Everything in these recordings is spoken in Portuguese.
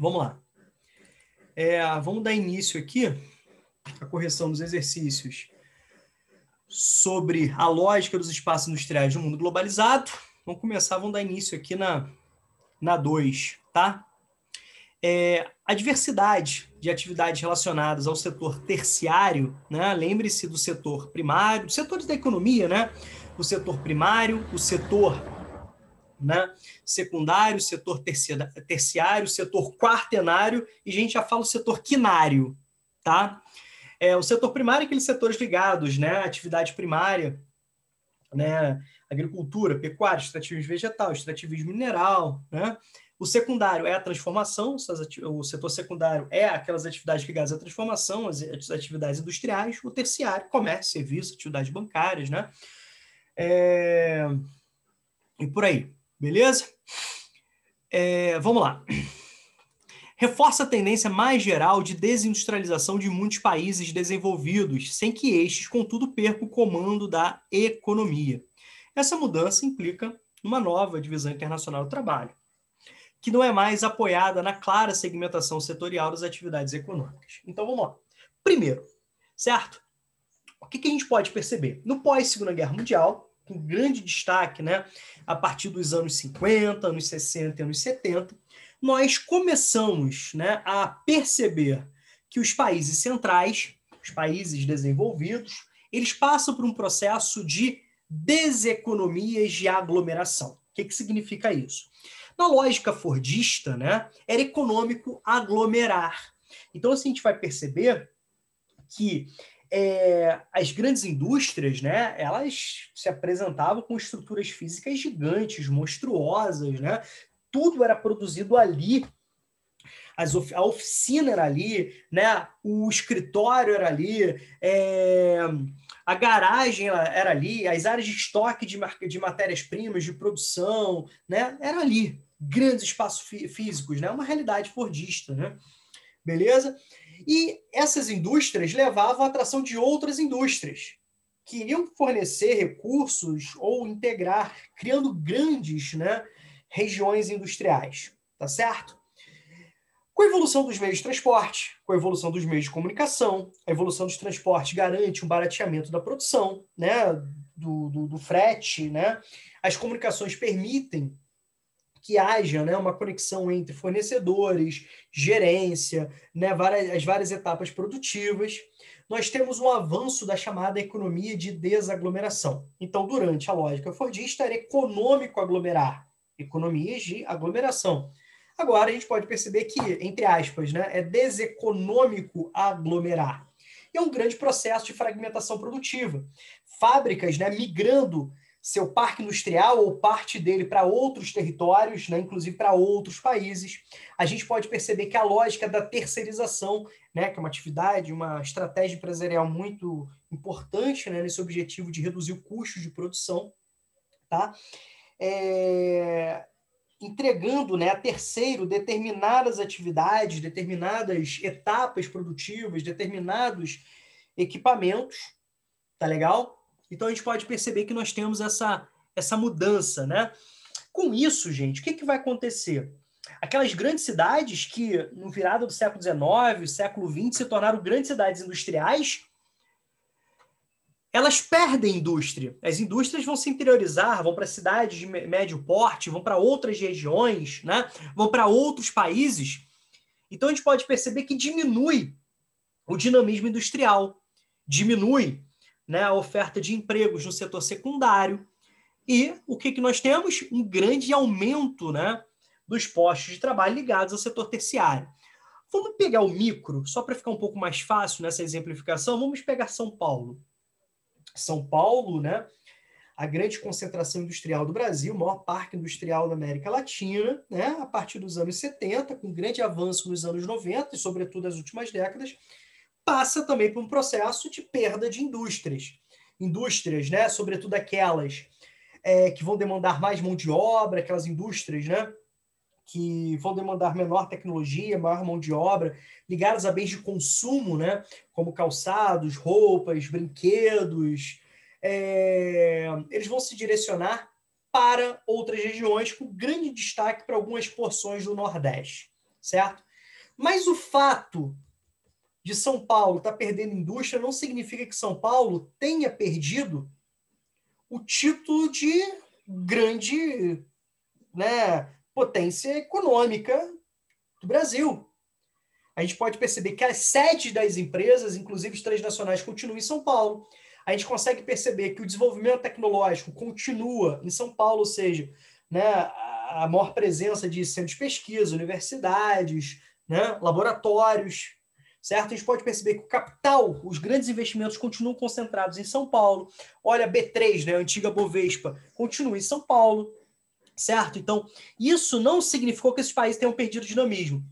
Vamos lá. Vamos dar início aqui à correção dos exercícios sobre a lógica dos espaços industriais no mundo globalizado. Vamos dar início aqui na 2, tá? A diversidade de atividades relacionadas ao setor terciário, né? Lembre-se do setor primário, dos setores da economia, né? O setor primário, o setor, né, secundário, o setor terciário, o setor quaternário, e a gente já fala o setor quinário, tá? O setor primário é aqueles setores ligados, né, à atividade primária, né, agricultura, pecuária, extrativismo vegetal, extrativismo mineral, né? O secundário é a transformação, o setor secundário é aquelas atividades ligadas à transformação, as atividades industriais, o terciário, comércio, serviço, atividades bancárias, né? E por aí, beleza? Vamos lá. Reforça a tendência mais geral de desindustrialização de muitos países desenvolvidos, sem que estes, contudo, percam o comando da economia. Essa mudança implica uma nova divisão internacional do trabalho, que não é mais apoiada na clara segmentação setorial das atividades econômicas. Então, vamos lá. Primeiro, certo? O que a gente pode perceber? No pós-Segunda Guerra Mundial, com grande destaque, né, a partir dos anos 50, anos 60 e anos 70, nós começamos, né, a perceber que os países centrais, os países desenvolvidos, eles passam por um processo de deseconomias de aglomeração. O que significa isso? Na lógica fordista, né, era econômico aglomerar. Então, assim, a gente vai perceber que as grandes indústrias, né, elas se apresentavam com estruturas físicas gigantes, monstruosas, né? Tudo era produzido ali, a oficina era ali, né? O escritório era ali, a garagem era ali, as áreas de estoque de matérias-primas, de produção, né? Era ali, grandes espaços físicos, né? Uma realidade fordista, né? Beleza? E essas indústrias levavam à atração de outras indústrias, que iriam fornecer recursos ou integrar, criando grandes, né, regiões industriais. Tá certo? Com a evolução dos meios de transporte, com a evolução dos meios de comunicação, a evolução dos transportes garante um barateamento da produção, né, do frete, né? As comunicações permitem que haja, né, uma conexão entre fornecedores, gerência, né, as várias etapas produtivas. Nós temos um avanço da chamada economia de desaglomeração. Então, durante a lógica fordista, era econômico aglomerar, economias de aglomeração. Agora, a gente pode perceber que, entre aspas, né, é deseconômico aglomerar. E é um grande processo de fragmentação produtiva. Fábricas, né, migrando seu parque industrial ou parte dele para outros territórios, né, inclusive para outros países. A gente pode perceber que a lógica da terceirização, né, que é uma atividade, uma estratégia empresarial muito importante, né, nesse objetivo de reduzir o custo de produção, tá? Entregando, né, a terceiro determinadas atividades, determinadas etapas produtivas, determinados equipamentos, tá legal? Então, a gente pode perceber que nós temos essa mudança, né? Com isso, gente, o que vai acontecer? Aquelas grandes cidades que, no virado do século XIX, século XX, se tornaram grandes cidades industriais, elas perdem indústria. As indústrias vão se interiorizar, vão para cidades de médio porte, vão para outras regiões, né? Vão para outros países. Então, a gente pode perceber que diminui o dinamismo industrial, diminui, né, a oferta de empregos no setor secundário. E o que nós temos? Um grande aumento, né, dos postos de trabalho ligados ao setor terciário. Vamos pegar o micro, só para ficar um pouco mais fácil nessa exemplificação, vamos pegar São Paulo. São Paulo, né, a grande concentração industrial do Brasil, o maior parque industrial da América Latina, né, a partir dos anos 70, com grande avanço nos anos 90 e, sobretudo, nas últimas décadas, passa também por um processo de perda de indústrias. Indústrias, né, sobretudo aquelas que vão demandar mais mão de obra, aquelas indústrias, né, que vão demandar menor tecnologia, maior mão de obra, ligadas a bens de consumo, né, como calçados, roupas, brinquedos. Eles vão se direcionar para outras regiões, com grande destaque para algumas porções do Nordeste, certo? Mas o fato de São Paulo estar perdendo indústria não significa que São Paulo tenha perdido o título de grande, né, potência econômica do Brasil. A gente pode perceber que as sedes das empresas, inclusive as transnacionais, continuam em São Paulo. A gente consegue perceber que o desenvolvimento tecnológico continua em São Paulo, ou seja, né, a maior presença de centros de pesquisa, universidades, né, laboratórios, certo? A gente pode perceber que o capital, os grandes investimentos continuam concentrados em São Paulo. Olha, a B3, né, a antiga Bovespa, continua em São Paulo, certo? Então, isso não significou que esses países tenham perdido dinamismo,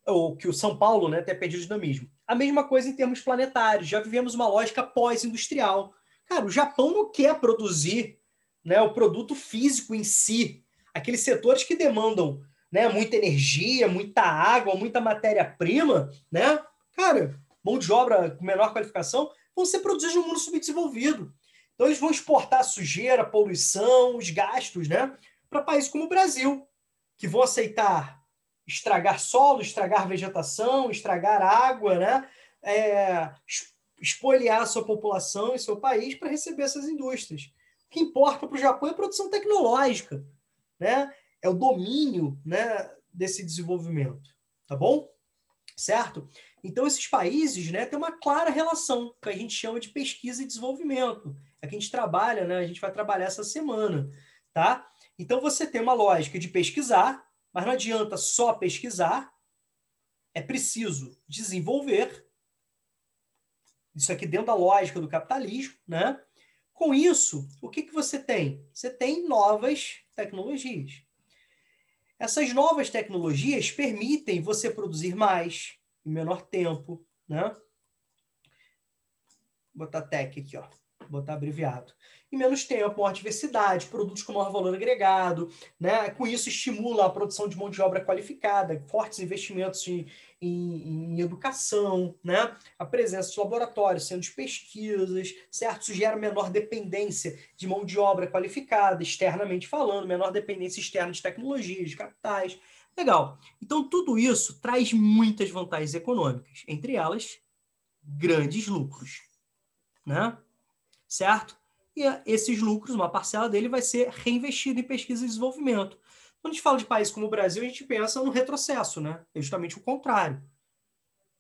ou que o São Paulo, né, tenha perdido dinamismo. A mesma coisa em termos planetários. Já vivemos uma lógica pós-industrial. Cara, o Japão não quer produzir, né, o produto físico em si. Aqueles setores que demandam, né, muita energia, muita água, muita matéria-prima, né? Cara, mão de obra com menor qualificação, vão ser produzidos no mundo subdesenvolvido. Então eles vão exportar a sujeira, a poluição, os gastos, né, para países como o Brasil, que vão aceitar estragar solo, estragar vegetação, estragar água, né? Espoliar a sua população e seu país para receber essas indústrias. O que importa para o Japão é a produção tecnológica, né? É o domínio, né, desse desenvolvimento, tá bom? Certo? Então, esses países, né, têm uma clara relação que a gente chama de pesquisa e desenvolvimento. É que a gente trabalha, né? A gente vai trabalhar essa semana, tá? Então, você tem uma lógica de pesquisar, mas não adianta só pesquisar, é preciso desenvolver. Isso aqui dentro da lógica do capitalismo, né? Com isso, o que você tem? Você tem novas tecnologias. Essas novas tecnologias permitem você produzir mais em menor tempo, né? Vou botar tech aqui, ó. Vou botar abreviado. Em menos tempo, maior diversidade, produtos com maior valor agregado, né? Com isso estimula a produção de mão de obra qualificada, fortes investimentos em educação, né? A presença de laboratórios, centros de pesquisas, certo? Isso gera menor dependência de mão de obra qualificada, externamente falando, menor dependência externa de tecnologias, de capitais. Legal. Então, tudo isso traz muitas vantagens econômicas, entre elas, grandes lucros, né? Certo? E esses lucros, uma parcela dele vai ser reinvestida em pesquisa e desenvolvimento. Quando a gente fala de países como o Brasil, a gente pensa no retrocesso, né? É justamente o contrário.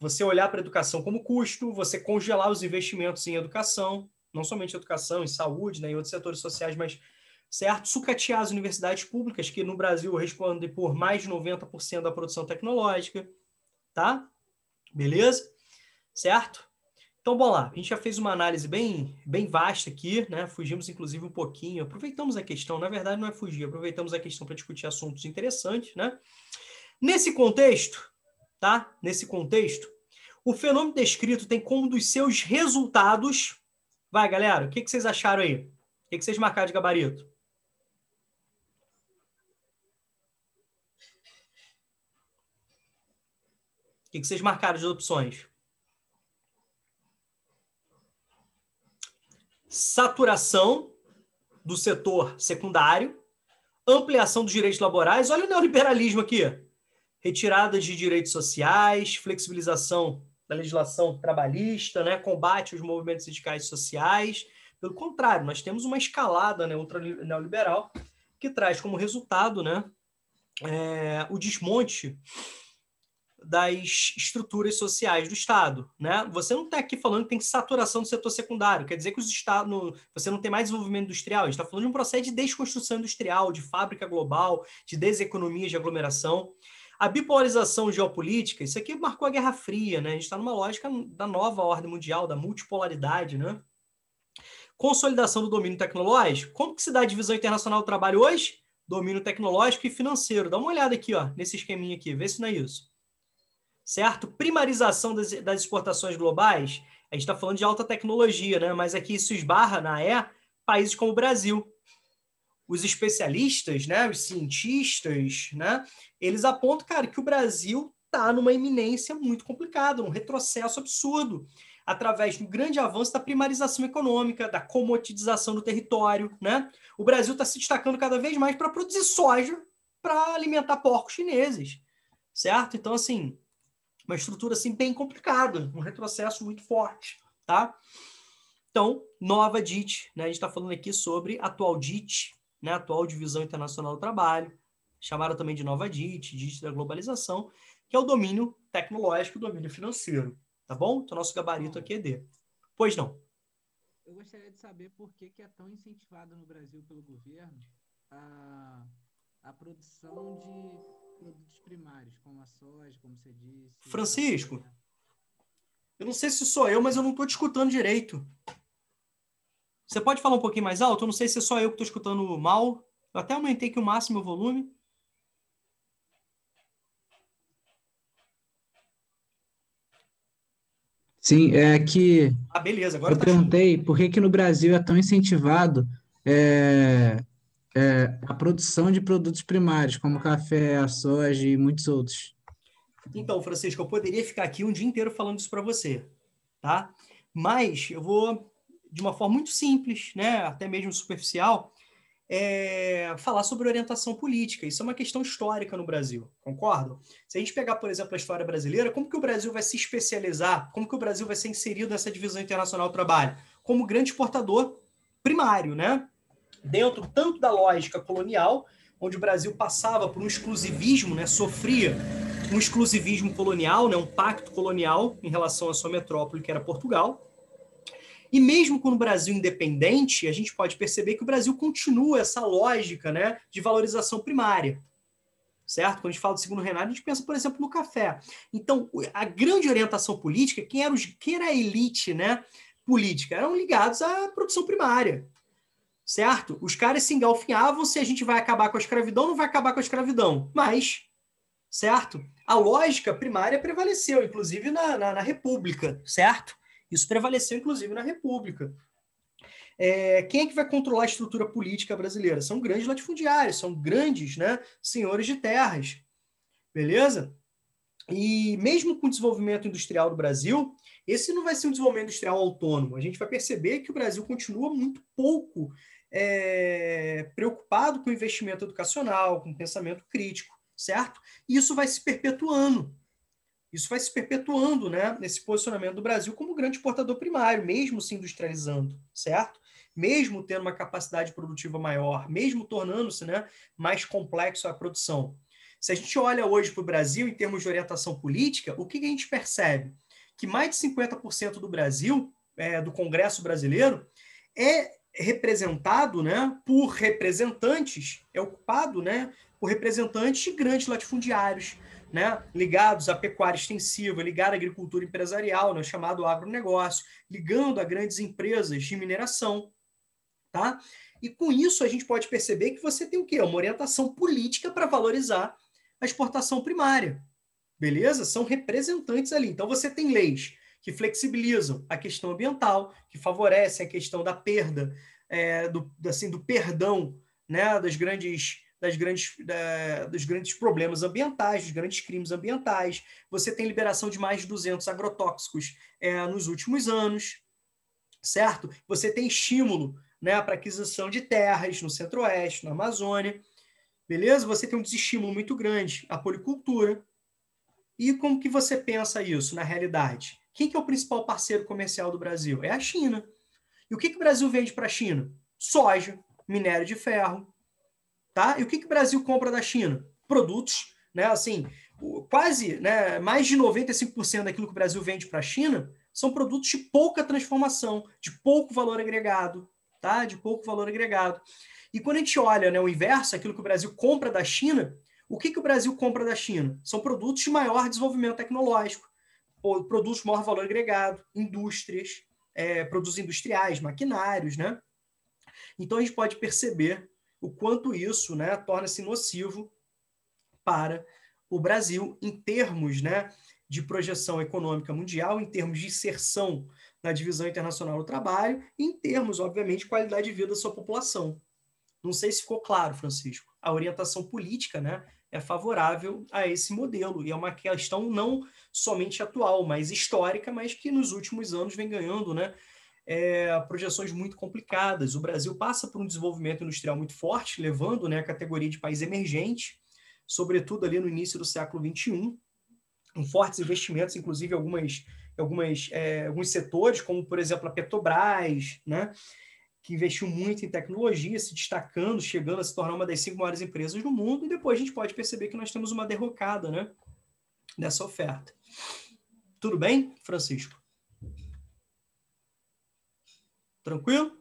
Você olhar para a educação como custo, você congelar os investimentos em educação, não somente educação, em saúde, né, em outros setores sociais, mas, certo? Sucatear as universidades públicas, que no Brasil respondem por mais de 90% da produção tecnológica, tá? Beleza? Certo? Então, bom lá, a gente já fez uma análise bem vasta aqui, né? Fugimos, inclusive, um pouquinho, aproveitamos a questão, na verdade não é fugir, aproveitamos a questão para discutir assuntos interessantes, né? Nesse contexto, tá? Nesse contexto, o fenômeno descrito tem como dos seus resultados... Vai, galera, o que vocês acharam aí? O que vocês marcaram de gabarito? O que vocês marcaram de opções? Saturação do setor secundário, ampliação dos direitos laborais. Olha o neoliberalismo aqui. Retirada de direitos sociais, flexibilização da legislação trabalhista, né? Combate aos movimentos sindicais e sociais. Pelo contrário, nós temos uma escalada, né, ultra-neoliberal que traz como resultado, né, o desmonte das estruturas sociais do Estado, né? Você não está aqui falando que tem saturação do setor secundário, quer dizer que você não tem mais desenvolvimento industrial, a gente está falando de um processo de desconstrução industrial, de fábrica global, de deseconomia de aglomeração. A bipolarização geopolítica, isso aqui marcou a Guerra Fria, né? A gente está numa lógica da nova ordem mundial, da multipolaridade, né? Consolidação do domínio tecnológico. Como que se dá a divisão internacional do trabalho hoje? Domínio tecnológico e financeiro. Dá uma olhada aqui, ó, nesse esqueminha aqui, vê se não é isso. Certo? Primarização das exportações globais, a gente está falando de alta tecnologia, né? Mas aqui isso esbarra países como o Brasil. Os especialistas, né? Os cientistas, né? Eles apontam, cara, que o Brasil está numa iminência muito complicada, um retrocesso absurdo, através do grande avanço da primarização econômica, da comoditização do território, né? O Brasil está se destacando cada vez mais para produzir soja para alimentar porcos chineses, certo? Então, assim, Uma estrutura assim bem complicada, um retrocesso muito forte, tá? Então, nova DIT, né? A gente está falando aqui sobre a atual DIT, né? Atual Divisão Internacional do Trabalho, chamaram também de nova DIT, DIT da globalização, que é o domínio tecnológico, o domínio financeiro, tá bom? Então, nosso gabarito aqui é D. Pois não. Eu gostaria de saber por que é tão incentivado no Brasil pelo governo a, a produção de produtos primários, como a soja, como você disse, o Francisco, café. eu não sei se sou eu, mas eu não estou te escutando direito. Você pode falar um pouquinho mais alto? Eu não sei se é só eu que estou escutando mal. Eu até aumentei aqui o máximo o volume. Sim, é que Ah, beleza, agora eu tá show. perguntei por que no Brasil é tão incentivado é, a produção de produtos primários, como o café, a soja e muitos outros. Então, Francisco, eu poderia ficar aqui um dia inteiro falando isso para você, tá? Mas eu vou, de uma forma muito simples, né, até mesmo superficial, falar sobre orientação política. Isso é uma questão histórica no Brasil, concordo? Se a gente pegar, por exemplo, a história brasileira, como que o Brasil vai se especializar? Como que o Brasil vai ser inserido nessa divisão internacional do trabalho? Como grande exportador primário, né? Dentro tanto da lógica colonial, onde o Brasil passava por um exclusivismo, né, sofria um exclusivismo colonial, né, um pacto colonial em relação à sua metrópole, que era Portugal. E mesmo com o Brasil independente, a gente pode perceber que o Brasil continua essa lógica, né, de valorização primária. Certo? Quando a gente fala do segundo reinado, a gente pensa, por exemplo, no café. Então, a grande orientação política, quem era a elite, né, política? Eram ligados à produção primária, certo? Os caras se engalfinhavam se a gente vai acabar com a escravidão ou não vai acabar com a escravidão. Mas, certo? A lógica primária prevaleceu, inclusive na República, certo? Isso prevaleceu, inclusive, na República. Quem é que vai controlar a estrutura política brasileira? São grandes latifundiários, são grandes, né, senhores de terras, beleza? E mesmo com o desenvolvimento industrial do Brasil, esse não vai ser um desenvolvimento industrial autônomo. A gente vai perceber que o Brasil continua muito pouco preocupado com o investimento educacional, com o pensamento crítico, certo? E isso vai se perpetuando. Isso vai se perpetuando, né, nesse posicionamento do Brasil como grande exportador primário, mesmo se industrializando, certo? Mesmo tendo uma capacidade produtiva maior, mesmo tornando-se, né, mais complexo a produção. Se a gente olha hoje para o Brasil em termos de orientação política, o que a gente percebe? Que mais de 50% do Brasil, do Congresso brasileiro, é representado, né, por representantes, é ocupado, né, por representantes de grandes latifundiários, né, ligados à pecuária extensiva, ligado à agricultura empresarial, né, chamado agronegócio, ligando a grandes empresas de mineração, tá? E com isso a gente pode perceber que você tem o quê? Uma orientação política para valorizar a exportação primária, beleza? São representantes ali. Então você tem leis que flexibilizam a questão ambiental, que favorecem a questão da perda, do perdão, né, dos grandes problemas ambientais, dos grandes crimes ambientais. Você tem liberação de mais de 200 agrotóxicos nos últimos anos, certo? Você tem estímulo, né, para aquisição de terras no Centro-Oeste, na Amazônia, beleza? Você tem um desestímulo muito grande à policultura. E como que você pensa isso na realidade? Quem que é o principal parceiro comercial do Brasil? É a China. E o que o Brasil vende para a China? Soja, minério de ferro, tá? E o que o Brasil compra da China? Produtos, né? Assim, quase, né, mais de 95% daquilo que o Brasil vende para a China são produtos de pouca transformação, de pouco valor agregado, tá? De pouco valor agregado. E quando a gente olha, né, o inverso, aquilo que o Brasil compra da China, o que o Brasil compra da China? São produtos de maior desenvolvimento tecnológico, produtos de maior valor agregado, indústrias, produtos industriais, maquinários, né? Então a gente pode perceber o quanto isso, né, torna-se nocivo para o Brasil em termos, né, de projeção econômica mundial, em termos de inserção na divisão internacional do trabalho, e em termos, obviamente, de qualidade de vida da sua população. Não sei se ficou claro, Francisco. A orientação política, né, é favorável a esse modelo, e é uma questão não somente atual, mas histórica, mas que nos últimos anos vem ganhando, né, projeções muito complicadas. O Brasil passa por um desenvolvimento industrial muito forte, levando, né, a categoria de país emergente, sobretudo ali no início do século XXI, com fortes investimentos, inclusive alguns setores, como, por exemplo, a Petrobras, né, que investiu muito em tecnologia, se destacando, chegando a se tornar uma das 5 maiores empresas do mundo, e depois a gente pode perceber que nós temos uma derrocada, né, dessa oferta. Tudo bem, Francisco? Tranquilo?